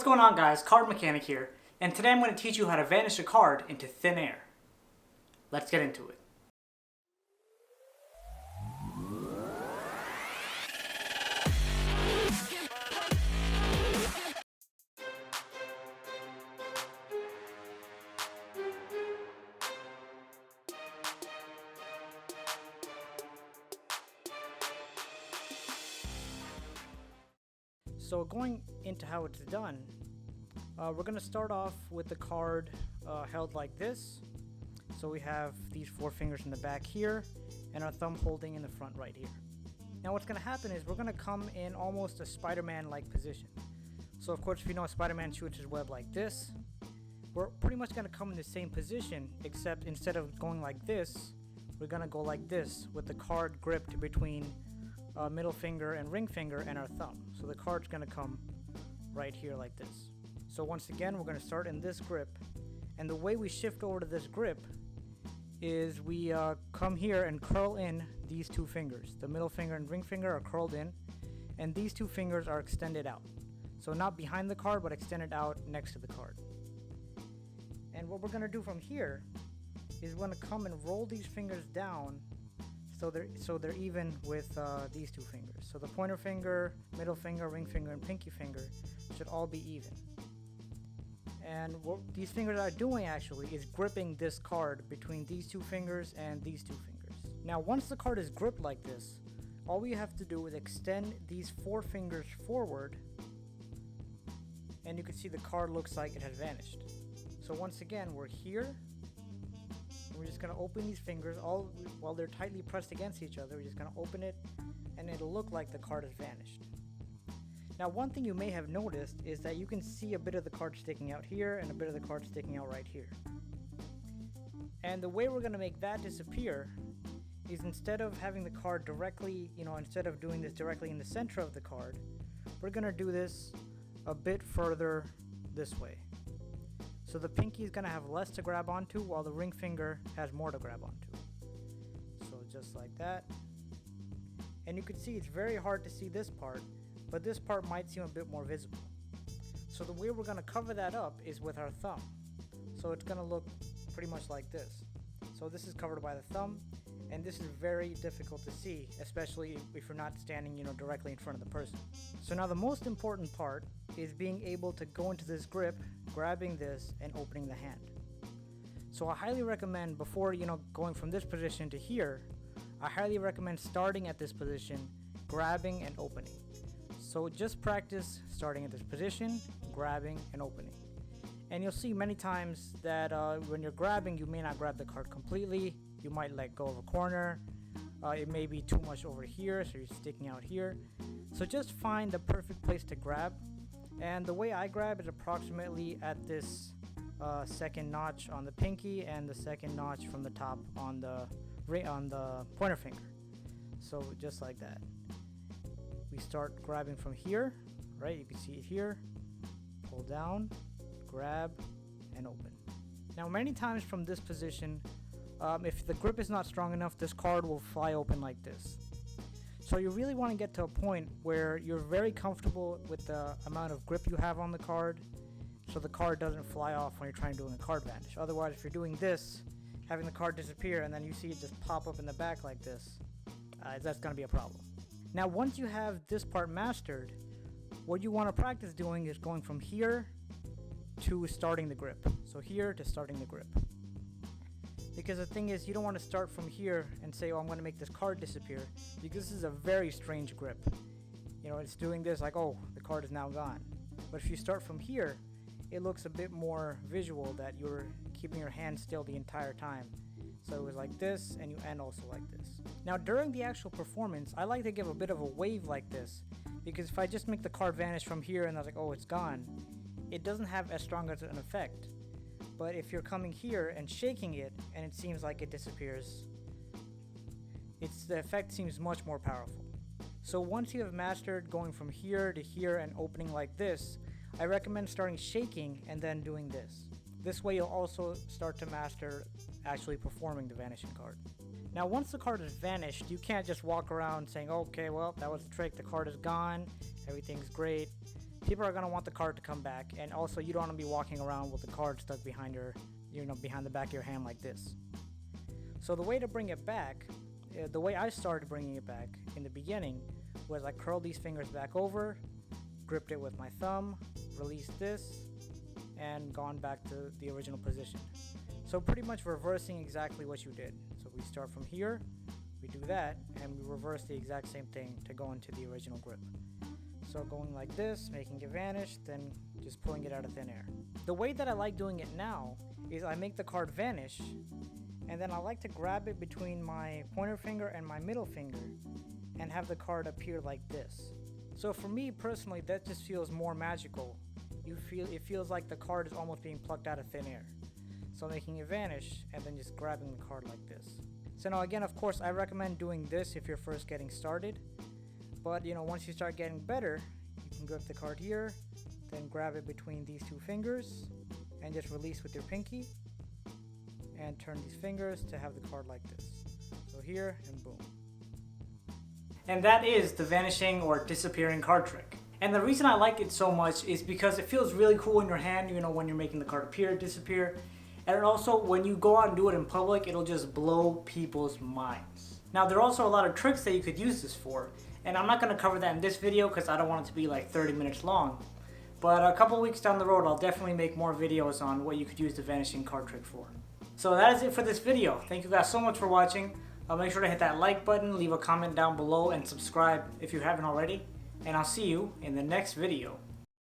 going on, guys? CardMechanic here, and today I'm going to teach you how to vanish a card into thin air. Let's get into it. So going into how it's done, we're going to start off with the card held like this. So we have these four fingers in the back here and our thumb holding in the front right here. Now what's going to happen is we're going to come in almost a Spider-Man-like position. So of course, if you know Spider-Man shoots his web like this, we're pretty much going to come in the same position, except instead of going like this, we're going to go like this with the card gripped between middle finger and ring finger and our thumb. So the card's going to come right here like this. So once again, we're going to start in this grip, and the way we shift over to this grip is we come here and curl in these two fingers. The middle finger and ring finger are curled in, and these two fingers are extended out. So not behind the card, but extended out next to the card. And what we're going to do from here is we're going to come and roll these fingers down so they're even with these two fingers. So the pointer finger, middle finger, ring finger, and pinky finger should all be even. And what these fingers are doing actually is gripping this card between these two fingers and these two fingers. Now once the card is gripped like this, all we have to do is extend these four fingers forward, and you can see the card looks like it has vanished. So once again, we're here. We're just going to open these fingers all while they're tightly pressed against each other. We're just going to open it, and it'll look like the card has vanished. Now one thing you may have noticed is that you can see a bit of the card sticking out here and a bit of the card sticking out right here. And the way we're going to make that disappear is instead of having the card directly, instead of doing this directly in the center of the card, we're going to do this a bit further this way. So the pinky is going to have less to grab onto while the ring finger has more to grab onto. So just like that. And you can see it's very hard to see this part, but this part might seem a bit more visible. So the way we're going to cover that up is with our thumb. So it's going to look pretty much like this. So this is covered by the thumb, and this is very difficult to see, especially if you're not standing, directly in front of the person. So now the most important part is being able to go into this grip, grabbing this, and opening the hand. So I highly recommend before, going from this position to here, I highly recommend starting at this position, grabbing and opening. So just practice starting at this position, grabbing and opening. And you'll see many times that when you're grabbing, you may not grab the card completely. You might let go of a corner. It may be too much over here, so you're sticking out here. So just find the perfect place to grab. And the way I grab is approximately at this second notch on the pinky and the second notch from the top on the pointer finger. So just like that. We start grabbing from here, right? You can see it here. Pull down, grab, and open. Now many times from this position, if the grip is not strong enough, this card will fly open like this. So you really want to get to a point where you're very comfortable with the amount of grip you have on the card, so the card doesn't fly off when you're trying to do a card vanish. Otherwise, if you're doing this, having the card disappear and then you see it just pop up in the back like this, that's going to be a problem. Now once you have this part mastered, what you want to practice doing is going from here to starting the grip. So here to starting the grip. Because the thing is, you don't want to start from here and say, oh, I'm going to make this card disappear, because this is a very strange grip. It's doing this like, oh, the card is now gone. But if you start from here, it looks a bit more visual that you're keeping your hand still the entire time. So it was like this, and you end also like this. Now during the actual performance, I like to give a bit of a wave like this, because if I just make the card vanish from here and I was like, oh, it's gone, it doesn't have as strong as an effect. But if you're coming here and shaking it and it seems like it disappears, the effect seems much more powerful. So once you have mastered going from here to here and opening like this, I recommend starting shaking and then doing this. This way you'll also start to master actually performing the vanishing card. Now once the card is vanished, you can't just walk around saying, okay, well, that was the trick, the card is gone, everything's great. people are going to want the card to come back, and also you don't want to be walking around with the card stuck behind your, behind the back of your hand like this. So the way to bring it back, the way I started bringing it back in the beginning was I curled these fingers back over, gripped it with my thumb, released this, and gone back to the original position. So pretty much reversing exactly what you did. So we start from here, we do that, and we reverse the exact same thing to go into the original grip. So going like this, making it vanish, then just pulling it out of thin air. The way that I like doing it now is I make the card vanish, and then I like to grab it between my pointer finger and my middle finger and have the card appear like this. So for me personally, that just feels more magical. It feels like the card is almost being plucked out of thin air. So making it vanish and then just grabbing the card like this. So now again, of course, I recommend doing this if you're first getting started. But once you start getting better, you can grip the card here, then grab it between these two fingers and just release with your pinky and turn these fingers to have the card like this. So here and boom. And that is the vanishing or disappearing card trick. And the reason I like it so much is because it feels really cool in your hand, when you're making the card appear, disappear. And also when you go out and do it in public, it'll just blow people's minds. Now there are also a lot of tricks that you could use this for. And I'm not going to cover that in this video because I don't want it to be like 30 minutes long. But a couple weeks down the road, I'll definitely make more videos on what you could use the vanishing card trick for. So that is it for this video. Thank you guys so much for watching. Make sure to hit that like button, leave a comment down below, and subscribe if you haven't already. And I'll see you in the next video.